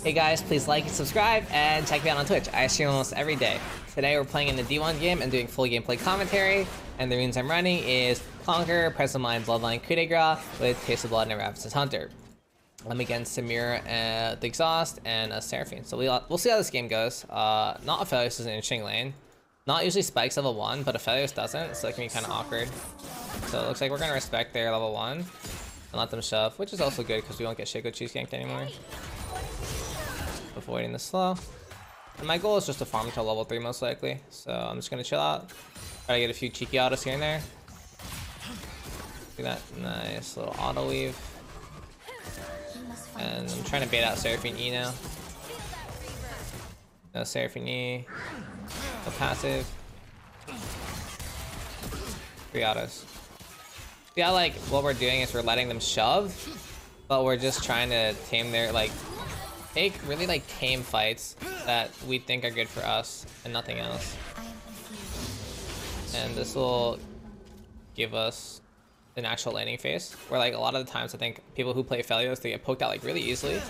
Hey guys, please like and subscribe, and check me out on Twitch. I stream almost every day. Today we're playing in the D1 game and doing full gameplay commentary, and the runes I'm running is Conquer, Presence of Mind, Bloodline, Coup de Grace with Taste of Blood and Ravis's Hunter. I'm against Samir, the Exhaust, and a Seraphine. So we'll see how this game goes. Not Aphelios is an interesting lane. Not usually spikes level 1, but Aphelios doesn't, so it can be kind of awkward. So it looks like we're going to respect their level 1 and let them shove, which is also good because we won't get Shaco cheese ganked anymore. Avoiding the slow. And my goal is just to farm until level 3 most likely. So I'm just going to chill out. Try to get a few cheeky autos here and there. See that nice little auto weave. And I'm trying to bait out Seraphine E now. No Seraphine E. No passive. 3 autos. Yeah, like what we're doing is we're letting them shove, but we're just trying to tame their take really tame fights that we think are good for us and nothing else. And this will give us an actual laning phase where a lot of the times I think people who play Aphelios, they get poked out really easily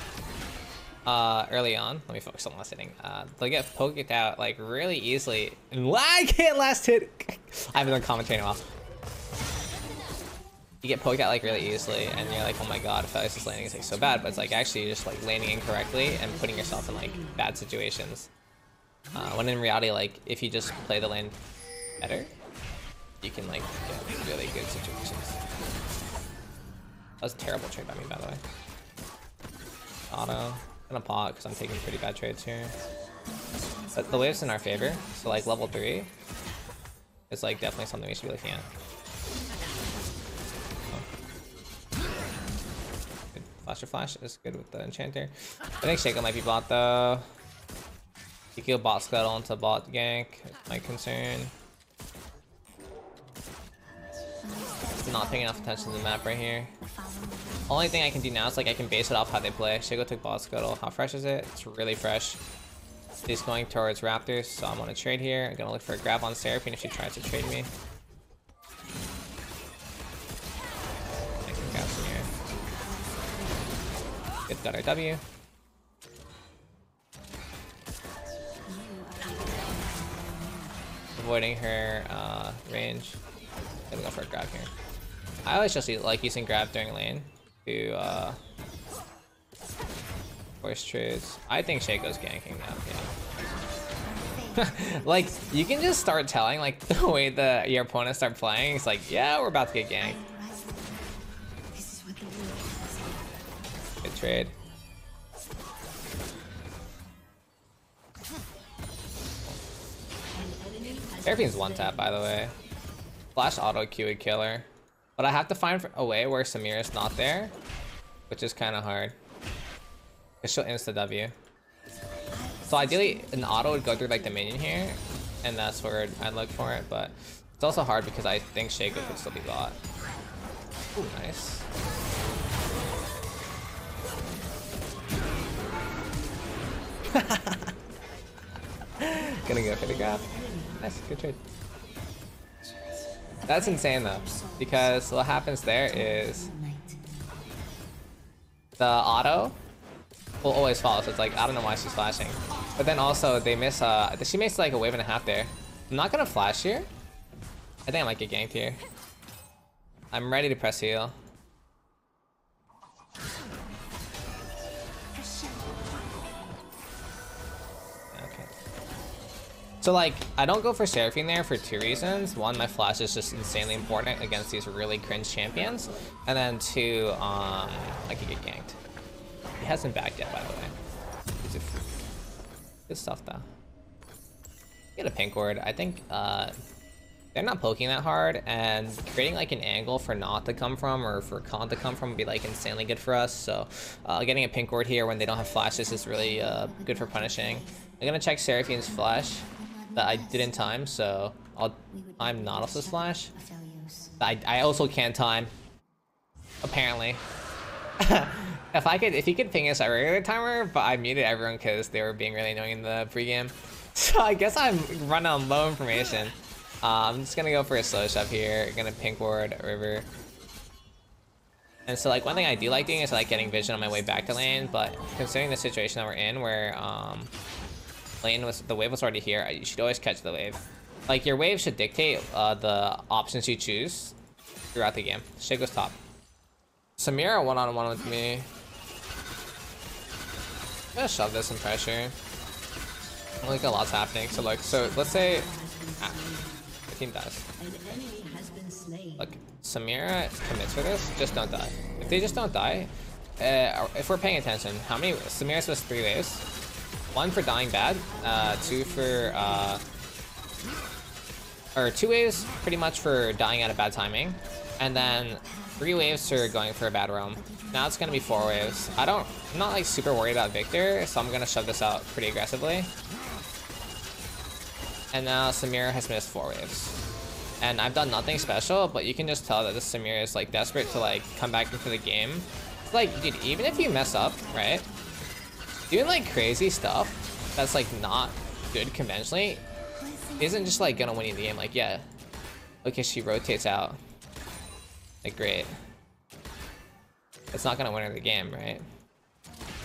early on. Let me focus on last hitting. They get poked out really easily, and I can't last hit. I haven't done commentary in a while. You get poked out really easily, and you're like, oh my god, Aphelios' landing is so bad, but it's actually you're just landing incorrectly and putting yourself in bad situations. When in reality, if you just play the lane better, you can get really good situations. That was a terrible trade by me, by the way. Auto. Gonna pot because I'm taking pretty bad trades here. But the wave's in our favor, so level 3 is definitely something we should be looking at. Flash is good with the enchanter. I think Shaco might be bot though. You kill bot scuttle into bot gank, that's my concern. Not paying enough attention to the map right here. Only thing I can do now is I can base it off how they play. Shaco took bot scuttle. How fresh is it? It's really fresh. He's going towards Raptors, so I'm gonna trade here. I'm gonna look for a grab on Seraphine if she tries to trade me. I can grab some here. Got our W. Avoiding her range. Gonna go for a grab here. I always just like using grab during lane to force trades. I think Shaco's ganking now. Yeah. You can just start telling the way your opponents start playing. It's yeah, we're about to get ganked. Good trade. Seraphine's one tap, by the way. Flash auto Q would kill her. But I have to find a way where Samir is not there, which is kind of hard. Because she'll insta W. So ideally, an auto would go through the minion here, and that's where I'd look for it. But it's also hard because I think Shaco could still be bot. Ooh, nice. Gonna go for the grab. Nice, good trade. That's insane though, because what happens there is the auto will always fall. So it's I don't know why she's flashing, but then also they miss. She makes a wave and a half there. I'm not gonna flash here. I think I might get ganked here. I'm ready to press heal. So I don't go for Seraphine there for 2 reasons. One, my flash is just insanely important against these really cringe champions. And then 2, I could get ganked. He hasn't backed yet, by the way. Good stuff though. Get a pink ward. I think they're not poking that hard, and creating an angle for Not to come from or for Con to come from would be insanely good for us. So getting a pink ward here when they don't have flashes is really good for punishing. I'm gonna check Seraphine's flash that I did in time, so I'll time Nautilus's flash. I also can't time, apparently. If he could ping us a regular timer, but I muted everyone because they were being really annoying in the pregame. So I guess I'm running on low information. I'm just gonna go for a slow shove here. Gonna pink ward river. And so like one thing I do like doing is like getting vision on my way back to lane, but considering the situation that we're in where the wave was already here, you should always catch the wave. Like your wave should dictate the options you choose throughout the game. Shake goes top. Samira one-on-one with me. I'm gonna shove this in pressure. Like a lot's happening. So like, let's say the team dies. Look, Samira commits for this. Just don't die. If they just don't die, if we're paying attention, how many? Samira's was 3 waves. 1 for dying bad. 2 for or 2 waves pretty much for dying at a bad timing, and then 3 waves for going for a bad roam. Now it's gonna be 4 waves. I'm not like super worried about Victor, so I'm gonna shove this out pretty aggressively. And now Samira has missed 4 waves. And I've done nothing special, but you can just tell that this Samira is like desperate to like come back into the game. It's like, dude, even if you mess up, right? Doing like crazy stuff that's like not good conventionally isn't just like gonna win you the game. Like, yeah, okay, she rotates out. Like, great. It's not gonna win her the game, right?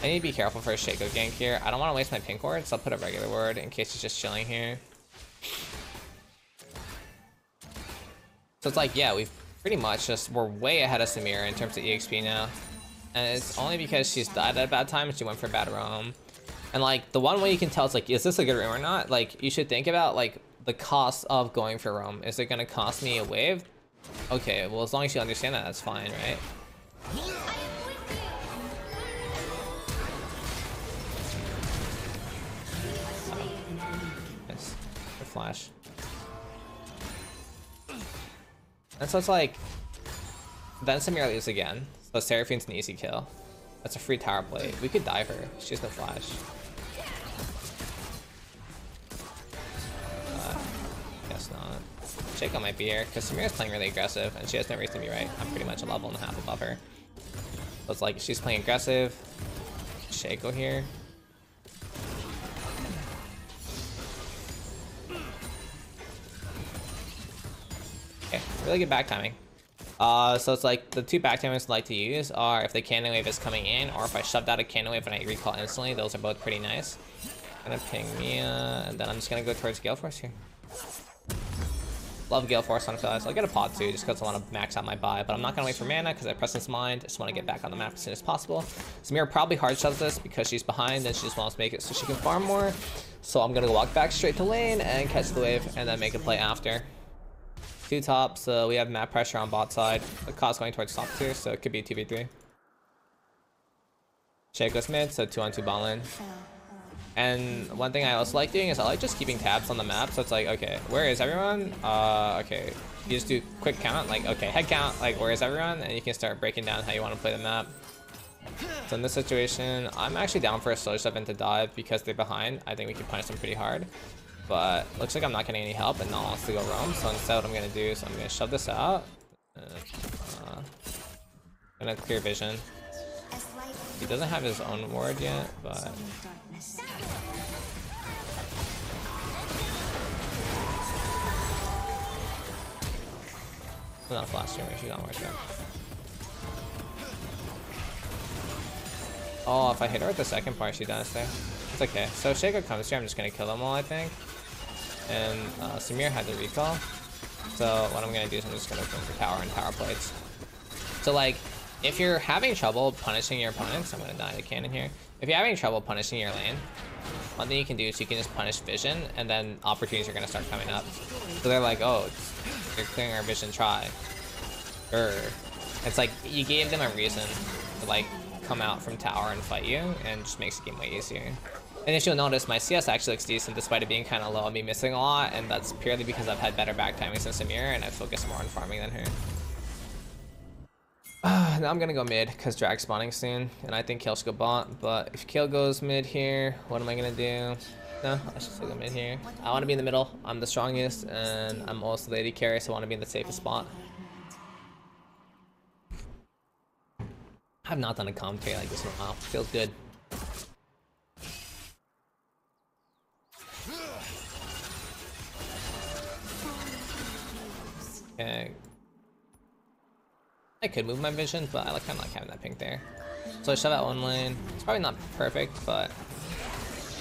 I need to be careful for a Shaco gank here. I don't want to waste my pink ward, so I'll put a regular ward in case she's just chilling here. So it's like, yeah, we've pretty much we're way ahead of Samira in terms of EXP now. And it's only because she's died at a bad time and she went for a bad roam. And like, the one way you can tell is like, is this a good roam or not? Like, you should think about like the cost of going for roam. Is it gonna cost me a wave? Okay, well, as long as you understand that, that's fine, right? Nice. Good flash. And so it's like, then Samira leaves again. So Seraphine's an easy kill. That's a free tower play. We could dive her. She has no flash. Guess not. Shaco might be here because Samira's playing really aggressive and she has no reason to be right. I'm pretty much a level and a half above her. So it's like she's playing aggressive. Shaco here. Okay, really good back timing. So it's like the 2 back timings I like to use are if the cannon wave is coming in, or if I shoved out a cannon wave and I recall instantly. Those are both pretty nice. I'm gonna ping Mia, and then I'm just gonna go towards Gale Force here. Love Gale Force on Aphelios. I'll get a pod too, just because I want to max out my buy, but I'm not gonna wait for mana because I Presence Mind. I just want to get back on the map as soon as possible. Samira probably hard shoves this because she's behind and she just wants to make it so she can farm more. So I'm gonna walk back straight to lane and catch the wave and then make a play after. 2 top, so we have map pressure on bot side. The cost going towards top tier, so it could be 2v3. Shaco's mid, so 2-on-2 bot lane. And one thing I also like doing is I like just keeping tabs on the map, so it's like, okay, where is everyone? Okay, you just do quick count, like, okay, head count, like, where is everyone? And you can start breaking down how you want to play the map. So in this situation, I'm actually down for a slow step into dive because they're behind. I think we can punish them pretty hard. But looks like I'm not getting any help and no one wants to go roam, so instead what I'm gonna do is I'm gonna shove this out. Gonna clear vision. He doesn't have his own ward yet, but not flash streamer, she's not worth it. Oh, if I hit her with the second part, she does there. It's okay. So if Shaco comes here, I'm just gonna kill them all, I think. And Samir had the recall. So what I'm gonna do is I'm just gonna go for tower and tower plates. So like, if you're having trouble punishing your opponents, I'm gonna die to cannon here. If you're having trouble punishing your lane, one thing you can do is you can just punish vision, and then opportunities are gonna start coming up. So they're like, oh, you're clearing our vision, try. It's like you gave them a reason to like come out from tower and fight you, and just makes the game way easier. And if you'll notice, my CS actually looks decent despite it being kind of low and me missing a lot, and that's purely because I've had better back timings than Samir, and I focus more on farming than her. Now I'm gonna go mid because drag spawning soon, and I think Kill should go bot. But if Kill goes mid here, what am I gonna do? No, I should still go mid here. I want to be in the middle. I'm the strongest, and I'm also the AD carry, so I want to be in the safest spot. I've not done a commentary like this in a while. Feels good. Okay. I could move my vision, but I like kind of like having that pink there. So I shove out one lane. It's probably not perfect, but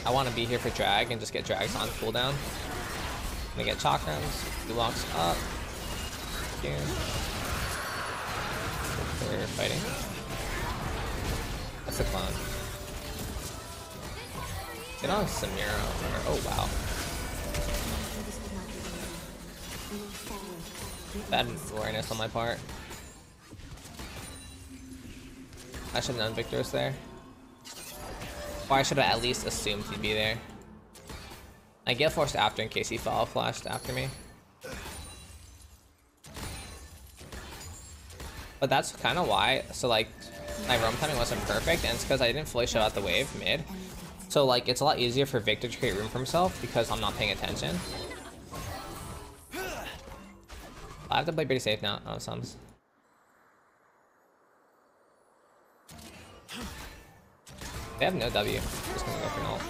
I want to be here for drag and just get drags on cooldown. I'm gonna get chakrams. He walks up. Here. We're fighting. That's a clone. Get on Samira. Oh wow. Bad awareness on my part. I should have known Victor was there. Or I should have at least assumed he'd be there. I get forced after in case he follow flashed after me. But that's kind of why. So like, my roam timing wasn't perfect, and it's because I didn't fully show out the wave mid. So like, it's a lot easier for Victor to create room for himself because I'm not paying attention. I have to play pretty safe now. Oh, sums. They have no W. Just gonna go for an ult.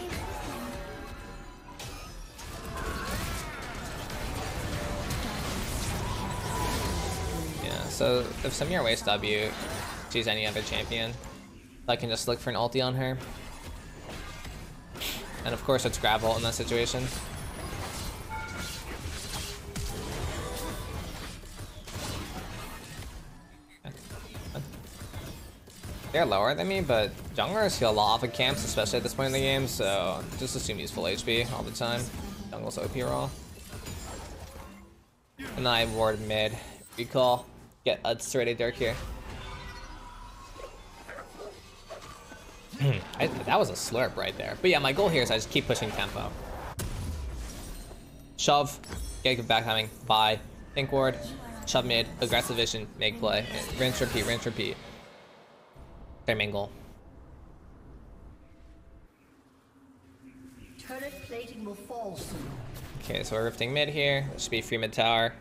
Yeah, so if Samir wastes W, choose any other champion. I can just look for an ulti on her. And of course it's grab ult in that situation. They're lower than me, but junglers heal a lot off of camps, especially at this point in the game, so just assume he's full HP all the time. Jungle's OP raw. And then I ward mid. Recall. Get a straight Dirk here. That was a slurp right there. But yeah, my goal here is I just keep pushing tempo. Shove. Get good back timing. Buy. Think ward. Shove mid. Aggressive vision. Make play. Rinse, repeat, rinse, repeat. Their main goal. Turret plating will fall soon. Okay, so we're rifting mid here. It should be free mid tower.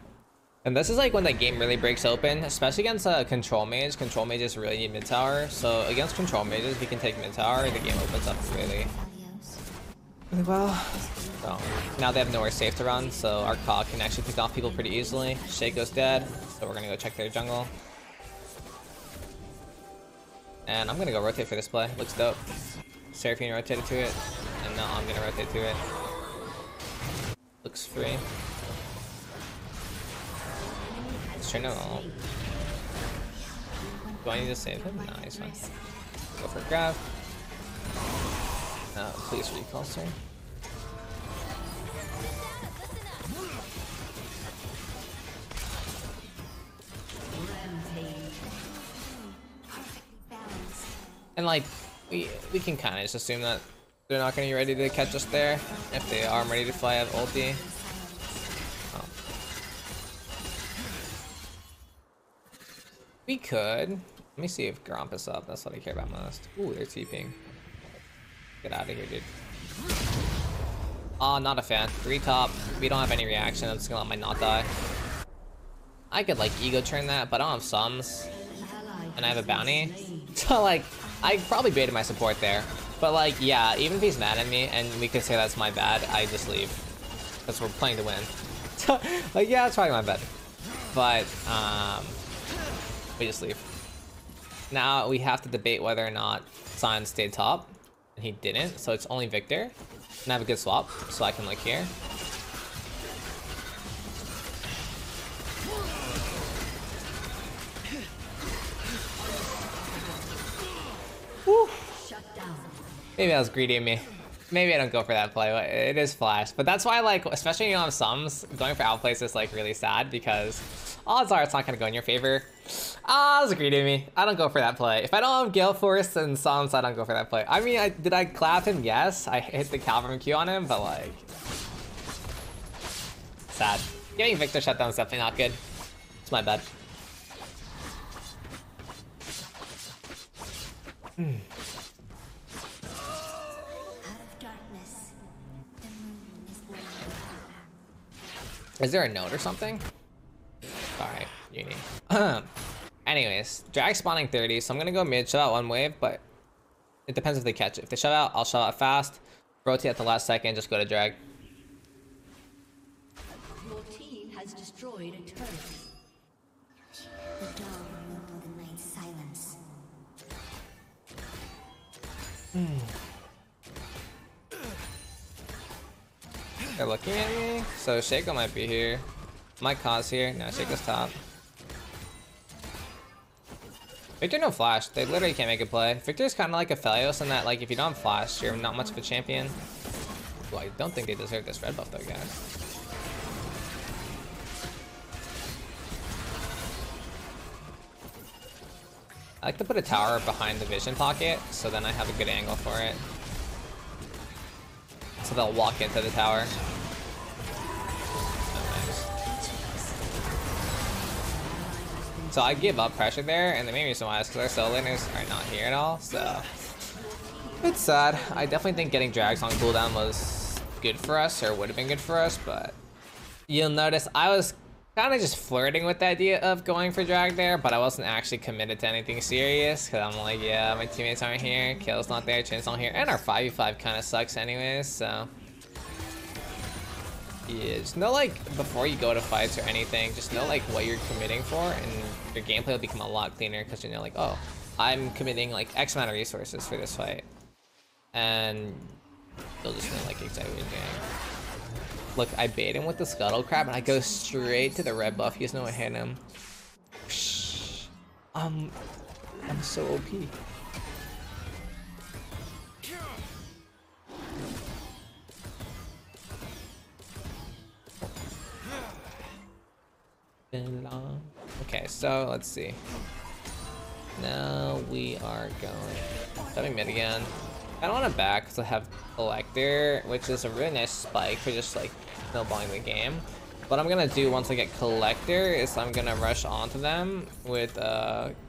And this is like when the game really breaks open, especially against a control mage. Control mages really need mid tower. So against control mages, we can take mid tower. The game opens up really well. So now they have nowhere safe to run, so our COG can actually pick off people pretty easily. Shaco's dead, so we're gonna go check their jungle. And I'm gonna go rotate for this play. Looks dope. Seraphine rotated to it, and now I'm gonna rotate to it. Looks free. Let's try no ult. Do I need to save him? No, he's fine. Go for a grab. No, please recall, sir. And like, we can kind of just assume that they're not going to be ready to catch us there. If they are, I'm ready to fly out ulti. Oh. We could. Let me see if Gromp is up. That's what I care about most. Ooh, they're TPing. Get out of here, dude. Oh, not a fan. 3 top. We don't have any reaction. I'm just going to let my not die. I could like ego turn that, but I don't have sums. And I have a bounty. So like, I probably baited my support there. But like, yeah, even if he's mad at me and we could say that's my bad, I just leave. Because we're playing to win. So like, yeah, it's probably my bad. But we just leave. Now we have to debate whether or not Sion stayed top. And he didn't, so it's only Victor. And I have a good swap, so I can look here. Woo. Maybe that was greedy of me. Maybe I don't go for that play, but it is flash. But that's why, like, especially when you don't have sums, going for outplays is like really sad because odds are it's not gonna go in your favor. Ah, that was greedy of me. I don't go for that play. If I don't have Gale Force and sums, I don't go for that play. I mean, did I clap him? Yes. I hit the Calvin Q on him, but like, sad. Getting Victor shutdown is definitely not good. It's my bad. Is there a note or something? Alright, uni. Anyways, drag spawning 30, so I'm gonna go mid, shut out one wave, but it depends if they catch it. If they shut out, I'll shut out fast. Rotate at the last second, just go to drag. Your team has destroyed a turret. They're looking at me, so Shaco might be here. My cause here. No, Shaco's top. Victor no flash. They literally can't make a play. Victor's kind of like Aphelios in that, like, if you don't have flash, you're not much of a champion. Well, I don't think they deserve this red buff though, guys. I like to put a tower behind the vision pocket, so then I have a good angle for it. So they'll walk into the tower. So I give up pressure there, and the main reason why is because our solo laners are not here at all, so it's sad. I definitely think getting drags on cooldown was good for us, or would have been good for us, but you'll notice I was kind of just flirting with the idea of going for drag there, but I wasn't actually committed to anything serious, because I'm like, yeah, my teammates aren't here, Kill's not there, Chin's not here, and our 5v5 kind of sucks anyways, so yeah, just know, like, before you go to fights or anything, just know, like, what you're committing for, and your gameplay will become a lot cleaner, because you know, like, oh, I'm committing, like, X amount of resources for this fight, and you'll just know, like, exactly what you're doing. Look, I bait him with the scuttle crab, and I go straight to the red buff. He doesn't know what hit him. I'm so OP. Okay, so let's see. Now we are going stepping mid again. I don't want to back because I have Collector, which is a really nice spike for just like snowballing the game. What I'm gonna do once I get Collector is I'm gonna rush onto them with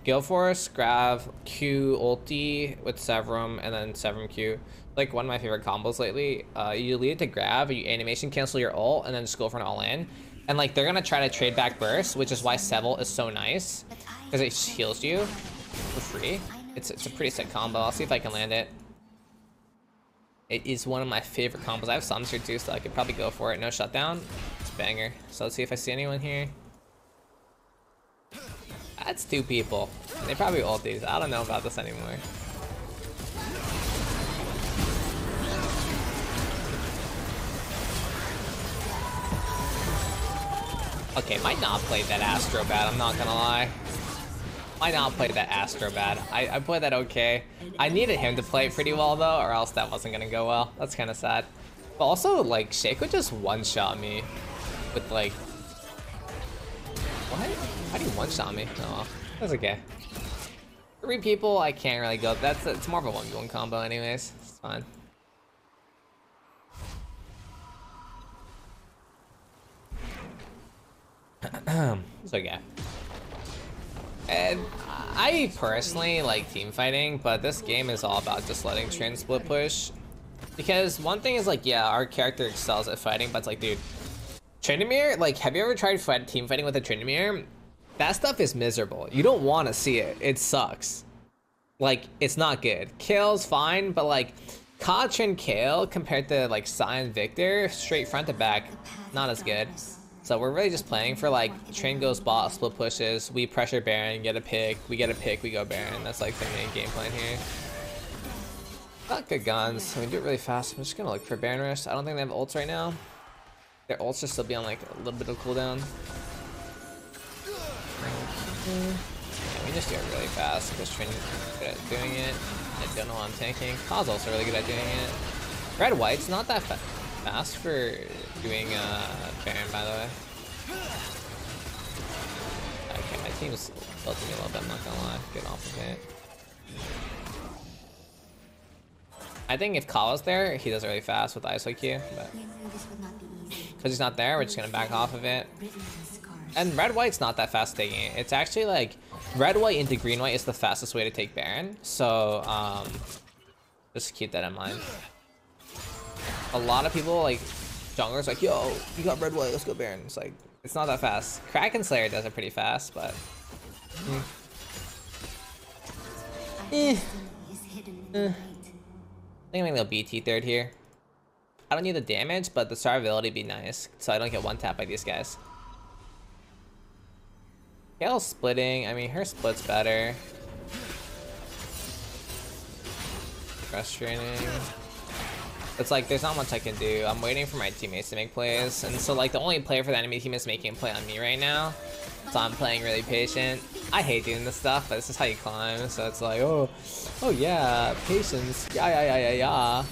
Gale Force, grab Q ulti with Severum, and then Severum Q. Like one of my favorite combos lately. You lead it to grab, you animation cancel your ult, and then just go for an all-in. And like they're gonna try to trade back burst, which is why Seville is so nice, because it just heals you for free. It's a pretty sick combo. I'll see if I can land it. It is one of my favorite combos. I have Suns here too, so I could probably go for it. No shutdown. It's banger. So let's see if I see anyone here. That's two people. They probably ult these. I don't know about this anymore. Okay, might not play that Astro bad, I'm not gonna lie. Might not play that Astro bad. I played that okay. I needed him to play pretty well though, or else that wasn't gonna go well. That's kind of sad. But also, like, Shaco just one-shot me with like... What? How do you one-shot me? Oh, well, that's okay. 3 people, I can't really go. It's more of a 1v1 combo anyways. It's fine. So yeah. And I personally like team fighting, but this game is all about just letting Trin split push. Because one thing is like, yeah, our character excels at fighting, but it's like, dude, Tryndamere, like, have you ever tried team fighting with a Tryndamere? That stuff is miserable. You don't want to see it. It sucks. Like, it's not good. Kale's fine, but like, Koch and Kale compared to like Sai and Victor, straight front to back, not as good. So we're really just playing for like, Trin goes bot, split pushes, we pressure Baron, get a pick, we get a pick, we go Baron. That's like the main game plan here. Not good guns, we do it really fast. I'm just gonna look for Baron Rush. I don't think they have ults right now. Their ults should still be on like a little bit of cooldown. Yeah, we just do it really fast because Trin is good at doing it. I don't know what I'm tanking. Kaz also really good at doing it. Red White's not that fast for doing Baron, by the way. Okay, my team's tilting me a little bit, I'm not gonna lie. Get off of it. I think if Kala's there, he does it really fast with ISOQ, but because he's not there, we're just gonna back off of it. And Red White's not that fast taking it. It's actually like Red White into Green White is the fastest way to take Baron. So just keep that in mind. A lot of people like junglers like, yo, you got Red White, let's go Baron. It's like, it's not that fast. Kraken Slayer does it pretty fast, but I think I'm gonna go BT third here. I don't need the damage, but the survivability would be nice, so I don't get one tap by these guys. Kale's splitting. I mean, her split's better. frustrating. It's like there's not much I can do. I'm waiting for my teammates to make plays, and so like the only player for the enemy team is making a play on me right now. So I'm playing really patient. I hate doing this stuff, but this is how you climb. So it's like, oh yeah, patience. Yeah.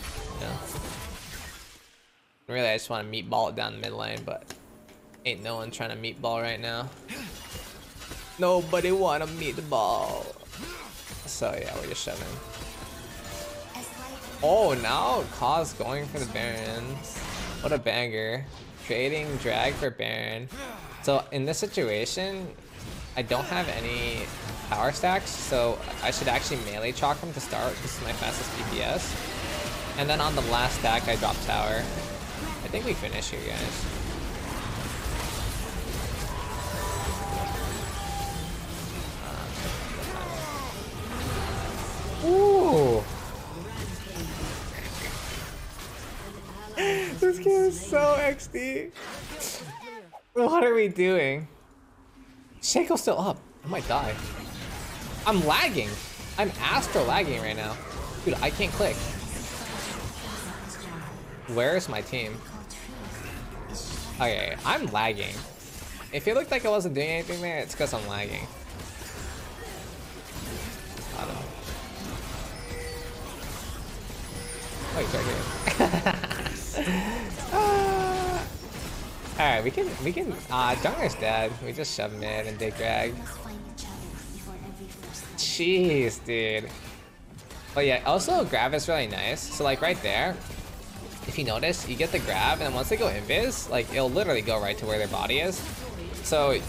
Really, I just want to meatball it down the mid lane, but ain't no one trying to meatball right now. Nobody want to meatball. So yeah, we're just shoving. Oh, now Kaw's going for the Baron. What a banger. Trading drag for Baron. So in this situation, I don't have any power stacks, so I should actually melee chalk him to start. This is my fastest DPS. And then on the last stack, I drop tower. I think we finish here, guys. Ooh! This game is so XD. What are we doing? Shaco's still up. I might die. I'm lagging. I'm astro lagging right now. Dude, I can't click. Where's my team? Okay, I'm lagging. If it looked like I wasn't doing anything there, it's because I'm lagging. I don't know. Oh, he's right here. Alright, we can, jungler's dead. We just shove mid and dig drag. Jeez, dude. But yeah, also grab is really nice. So like right there, if you notice, you get the grab, and then once they go invis, like it'll literally go right to where their body is. So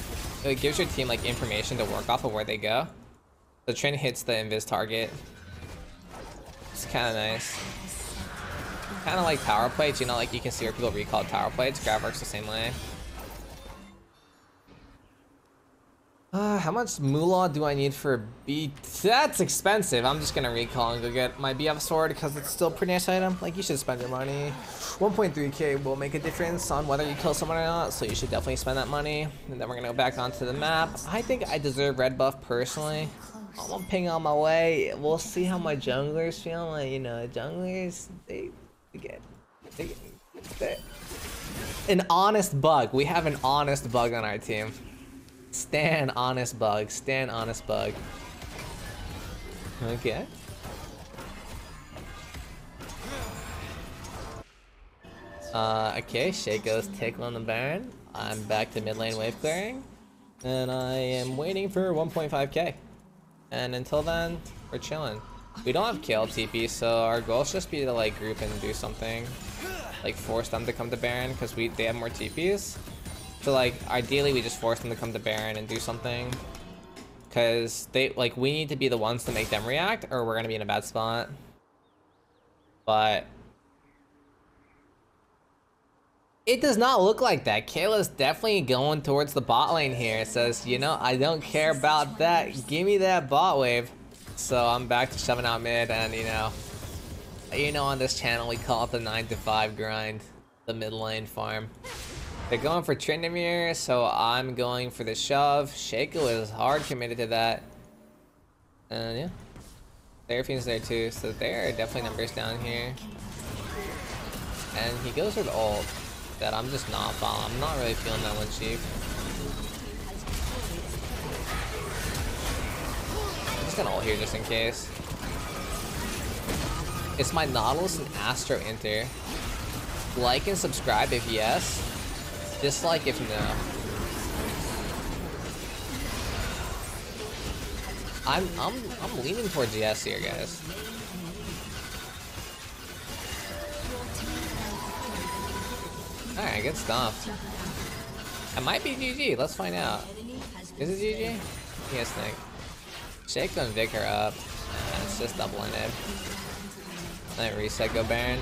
it gives your team like information to work off of where they go. The Trin hits the invis target. It's kind of nice. Kind of like power plates, you know, like you can see where people recall tower plates. Grab works the same way. How much moolah do I need for B? That's expensive. I'm just gonna recall and go get my BF sword because it's still a pretty nice item. Like, you should spend your money. 1.3k will make a difference on whether you kill someone or not, so you should definitely spend that money. And then we're gonna go back onto the map. I think I deserve red buff personally. I'm gonna ping on my way. We'll see how my junglers feel. Like, you know, junglers, they get an honest bug. We have an honest bug on our team. Stan honest bug. Stan honest bug. Okay. Okay, Shaco's tickling the Baron. I'm back to mid lane wave clearing. And I am waiting for 1.5k. And until then, we're chilling. We don't have kill TP, so our goal should just be to like group and do something. Like force them to come to Baron, because they have more TPs. So like ideally we just force them to come to Baron and do something. Cause we need to be the ones to make them react, or we're gonna be in a bad spot. But it does not look like that. Kayla's definitely going towards the bot lane here. It says, you know, I don't care about that. Give me that bot wave. So I'm back to shoving out mid, and you know on this channel we call it the 9 to 5 grind, the mid lane farm. They're going for Tryndamere, so I'm going for the shove. Shaco is hard committed to that. And yeah. Seraphine's there too, so there are definitely numbers down here. And he goes for the ult that I'm just not following. I'm not really feeling that one, Chief. I'm just gonna ult here just in case. It's my Nautilus and Astro Inter. Like and subscribe if yes. Dislike if no. I'm leaning towards yes here, guys. Alright, good stuff. It might be GG, let's find out. Is it GG? Yes, Nick. Shake and Vic her up. And it's just double ended. Let me reset, go Baron.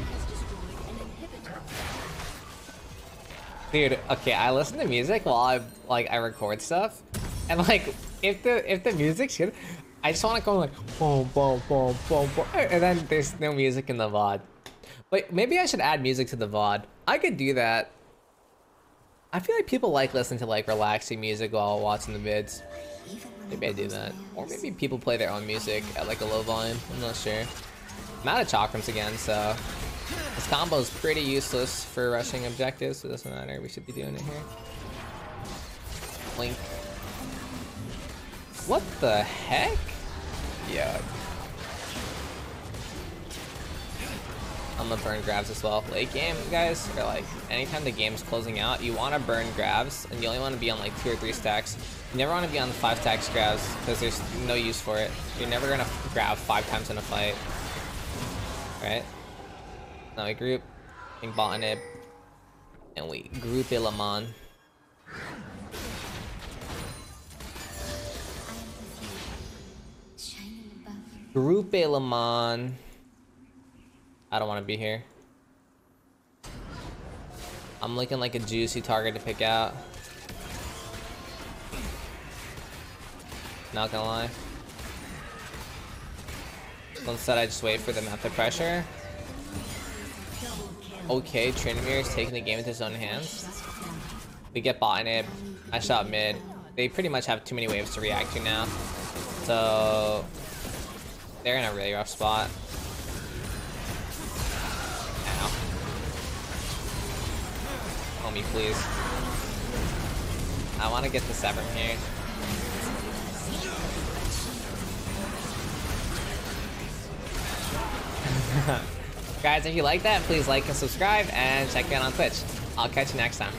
Dude, okay, I listen to music while I record stuff, and like if the music's good, I just want to go like boom boom boom boom boom, and then there's no music in the VOD. But maybe I should add music to the VOD. I could do that. I feel like people like listening to like relaxing music while watching the vids. Maybe I do that, or maybe people play their own music at like a low volume. I'm not sure. I'm out of chakrams again, so this combo is pretty useless for rushing objectives, so it doesn't matter. We should be doing it here. Blink. What the heck? Yeah. I'm gonna burn grabs as well. Late game, guys, or like anytime the game's closing out, you want to burn grabs, and you only want to be on like 2 or 3 stacks. You never want to be on the 5 stacks grabs because there's no use for it. You're never gonna grab 5 times in a fight. Right? Now we group, ping bot nib, and we group Ilamon. Group Ilamon. I don't want to be here. I'm looking like a juicy target to pick out. Not gonna lie. So instead I just wait for them at the pressure. Okay, Trinamir is taking the game into his own hands. We get bot nib. I shot mid. They pretty much have too many waves to react to now. So they're in a really rough spot. Ow. Homie, please. I want to get the Severn here. Guys, if you like that, please like and subscribe and check me out on Twitch. I'll catch you next time.